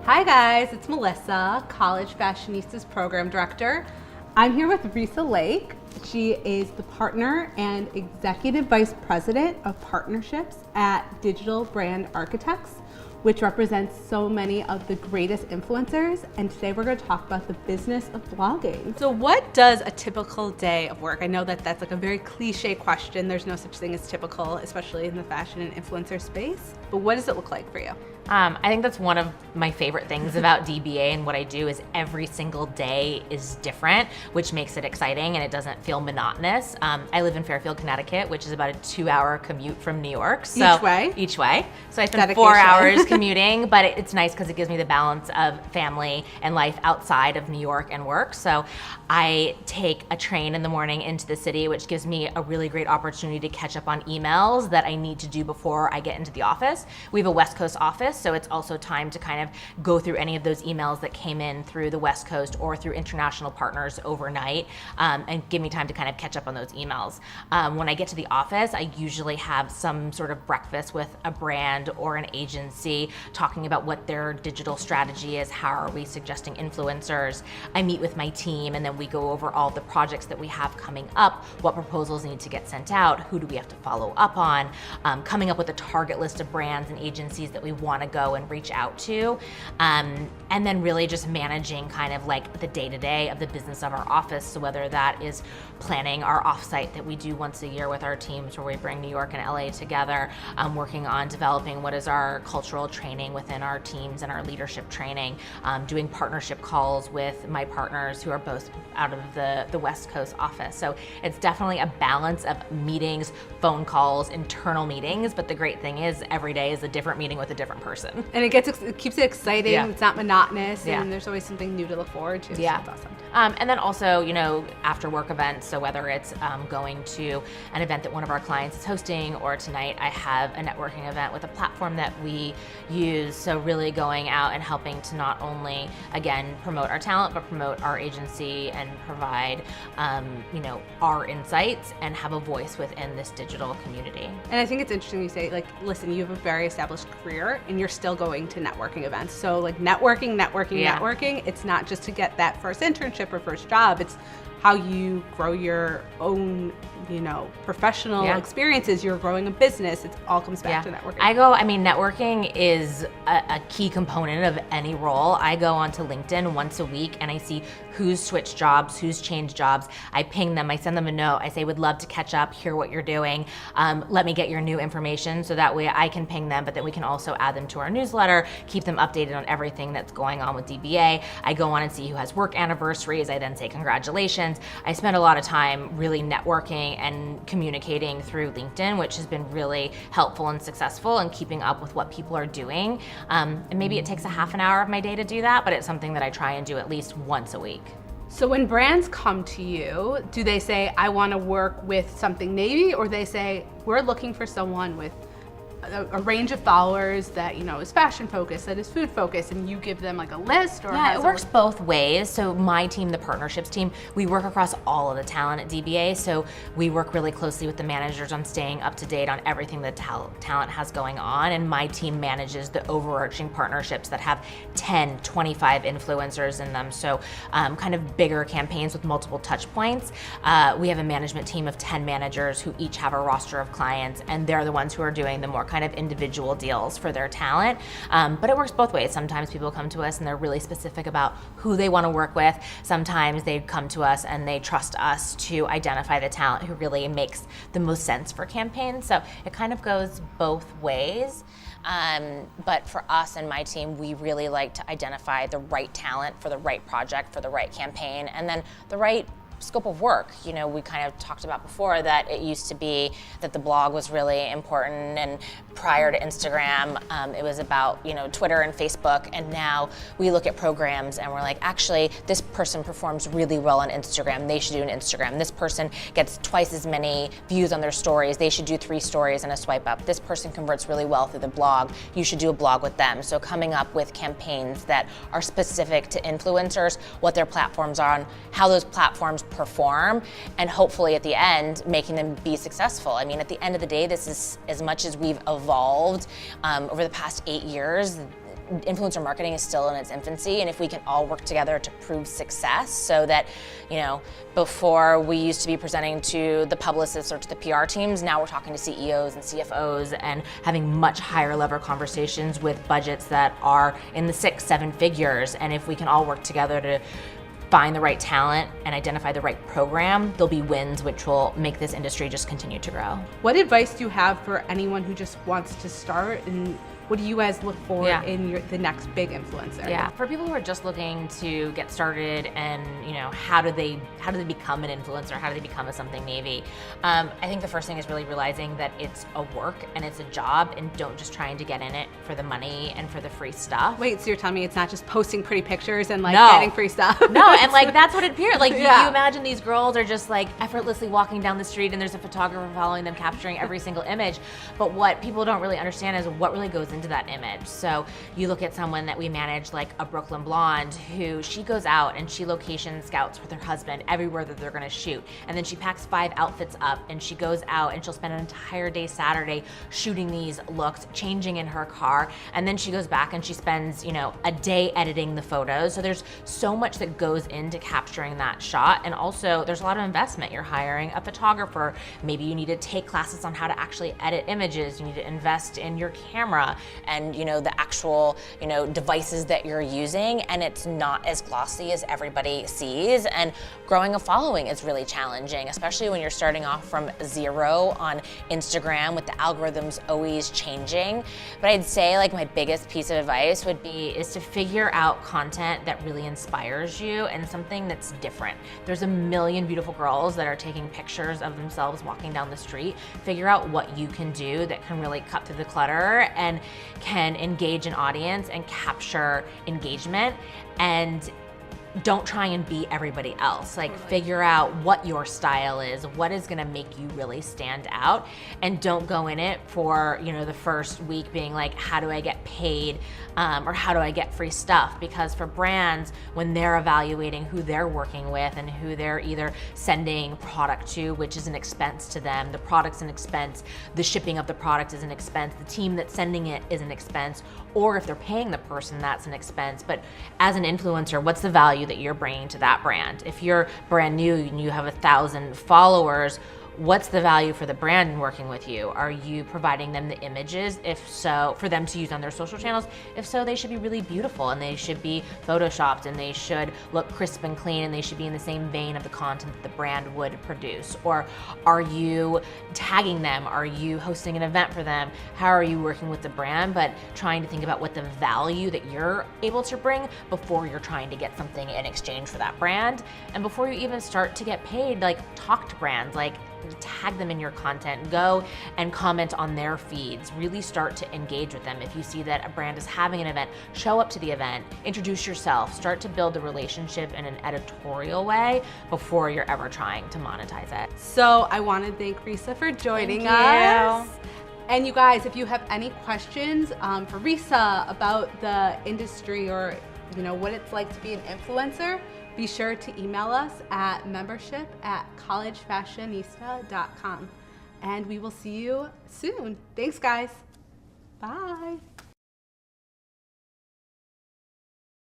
Hi guys, it's Melissa, College Fashionistas Program Director. I'm here with Reesa Lake. She is the partner and executive vice president of partnerships at Digital Brand Architects, which represents so many of the greatest influencers. And today we're going to talk about the business of blogging. So what does a typical day of work? I know that that's like a very cliche question. There's no such thing as typical, especially in the fashion and influencer space. But what does it look like for you? I think that's one of my favorite things about DBA and what I do is every single day is different, which makes it exciting and it doesn't feel monotonous. I live in Fairfield, Connecticut, which is about a 2-hour commute from New York. So Each way. So I spend 4 hours commuting, but it's nice because it gives me the balance of family and life outside of New York and work. So I take a train in the morning into the city, which gives me a really great opportunity to catch up on emails that I need to do before I get into the office. We have a West Coast office, so it's also time to kind of go through any of those emails that came in through the West Coast or through international partners overnight, and give me time to kind of catch up on those emails. When I get to the office, I usually have some sort of breakfast with a brand or an agency talking about what their digital strategy is, how are we suggesting influencers. I meet with my team and then we go over all the projects that we have coming up, what proposals need to get sent out, who do we have to follow up on, coming up with a target list of brands and agencies that we want to go and reach out to, and then really just managing kind of like the day-to-day of the business of our office. So whether that is planning our offsite that we do once a year with our teams where we bring New York and LA together, working on developing what is our cultural training within our teams and our leadership training, doing partnership calls with my partners who are both out of the West Coast office. So it's definitely a balance of meetings, phone calls, internal meetings, but the great thing is every day is a different meeting with a different person. And it keeps it exciting, it's not monotonous, Yeah. and there's always something new to look forward to. Yeah. So that's awesome. And then also, after work events, so whether it's going to an event that one of our clients is hosting, or tonight I have a networking event with a platform that we use. So really going out and helping to not only, again, promote our talent, but promote our agency and provide, our insights and have a voice within this digital community. And I think it's interesting you say, like, listen, you have a very established career and you're still going to networking events. So like networking. It's not just to get that first internship or first job. It's how you grow your own, professional experiences. You're growing a business. It all comes back to networking. Networking is a key component of any role. I go onto LinkedIn once a week and I see who's switched jobs, who's changed jobs. I ping them, I send them a note. I say, would love to catch up, hear what you're doing. Let me get your new information so that way I can ping them, but then we can also add them to our newsletter, keep them updated on everything that's going on with DBA. I go on and see who has work anniversaries. I then say congratulations. I spend a lot of time really networking and communicating through LinkedIn, which has been really helpful and successful in keeping up with what people are doing. And maybe it takes a half an hour of my day to do that, but it's something that I try and do at least once a week. So when brands come to you, do they say, I want to work with something Navy, or they say, we're looking for someone with a range of followers that is fashion focused, that is food focused, and you give them like a list? Or it works both ways. So my team, the partnerships team, we work across all of the talent at DBA. So we work really closely with the managers on staying up to date on everything that talent has going on. And my team manages the overarching partnerships that have 10, 25 influencers in them. So kind of bigger campaigns with multiple touch points. We have a management team of 10 managers who each have a roster of clients, and they're the ones who are doing the more kind of individual deals for their talent. But it works both ways. Sometimes people come to us and they're really specific about who they want to work with. Sometimes they come to us and they trust us to identify the talent who really makes the most sense for campaigns. So it kind of goes both ways. But for us and my team, we really like to identify the right talent for the right project, for the right campaign, and then the right scope of work. We kind of talked about before that it used to be that the blog was really important, and prior to Instagram, it was about Twitter and Facebook, and now we look at programs and we're like, actually, this person performs really well on Instagram, they should do an Instagram. This person gets twice as many views on their stories, they should do 3 stories and a swipe up. This person converts really well through the blog, you should do a blog with them. So coming up with campaigns that are specific to influencers, what their platforms are on, how those platforms perform, and hopefully at the end making them be successful. At the end of the day, this is, as much as we've evolved over the past 8 years, influencer marketing is still in its infancy, and if we can all work together to prove success, so that, you know, before we used to be presenting to the publicists or to the PR teams, now we're talking to CEOs and CFOs and having much higher level conversations with budgets that are in the 6-7 figures. And if we can all work together to find the right talent and identify the right program, there'll be wins which will make this industry just continue to grow. What advice do you have for anyone who just wants to start, and what do you guys look for in the next big influencer? Yeah, for people who are just looking to get started and, you know, how do they become an influencer? How do they become a something Navy? I think the first thing is really realizing that it's a work and it's a job, and don't just trying to get in it for the money and for the free stuff. Wait, so you're telling me it's not just posting pretty pictures and like No. getting free stuff? No, and like that's what it appears. Like Yeah. you imagine these girls are just like effortlessly walking down the street and there's a photographer following them, capturing every single image. But what people don't really understand is what really goes into that image. So you look at someone that we manage, like a Brooklyn Blonde, who she goes out and she location scouts with her husband everywhere that they're gonna shoot. And then she packs 5 outfits up and she goes out and she'll spend an entire day Saturday shooting these looks, changing in her car. And then she goes back and she spends, you know, a day editing the photos. So there's so much that goes into capturing that shot. And also there's a lot of investment. You're hiring a photographer. Maybe you need to take classes on how to actually edit images. You need to invest in your camera and, you know, the actual, you know, devices that you're using, and it's not as glossy as everybody sees. And growing a following is really challenging, especially when you're starting off from 0 on Instagram with the algorithms always changing. But I'd say like my biggest piece of advice would be is to figure out content that really inspires you and something that's different. There's a million beautiful girls that are taking pictures of themselves walking down the street. Figure out what you can do that can really cut through the clutter and can engage an audience and capture engagement, and don't try and be everybody else. Like figure out what your style is, what is gonna make you really stand out, and don't go in it for, you know, the first week being like, how do I get paid or how do I get free stuff? Because for brands, when they're evaluating who they're working with and who they're either sending product to, which is an expense to them, the product's an expense, the shipping of the product is an expense, the team that's sending it is an expense, or if they're paying the person, that's an expense. But as an influencer, what's the value that you're bringing to that brand? If you're brand new and you have 1,000 followers, what's the value for the brand in working with you? Are you providing them the images? If so, for them to use on their social channels? If so, they should be really beautiful and they should be photoshopped and they should look crisp and clean and they should be in the same vein of the content that the brand would produce. Or are you tagging them? Are you hosting an event for them? How are you working with the brand, but trying to think about what the value that you're able to bring before you're trying to get something in exchange for that brand? And before you even start to get paid, like talk to brands, like tag them in your content, go and comment on their feeds, really start to engage with them. If you see that a brand is having an event, show up to the event, introduce yourself, start to build a relationship in an editorial way before you're ever trying to monetize it. So I want to thank Reesa for joining Thank us. And you guys, if you have any questions for Reesa about the industry or, you know, what it's like to be an influencer, be sure to email us at membership@collegefashionista.com. And we will see you soon. Thanks, guys. Bye.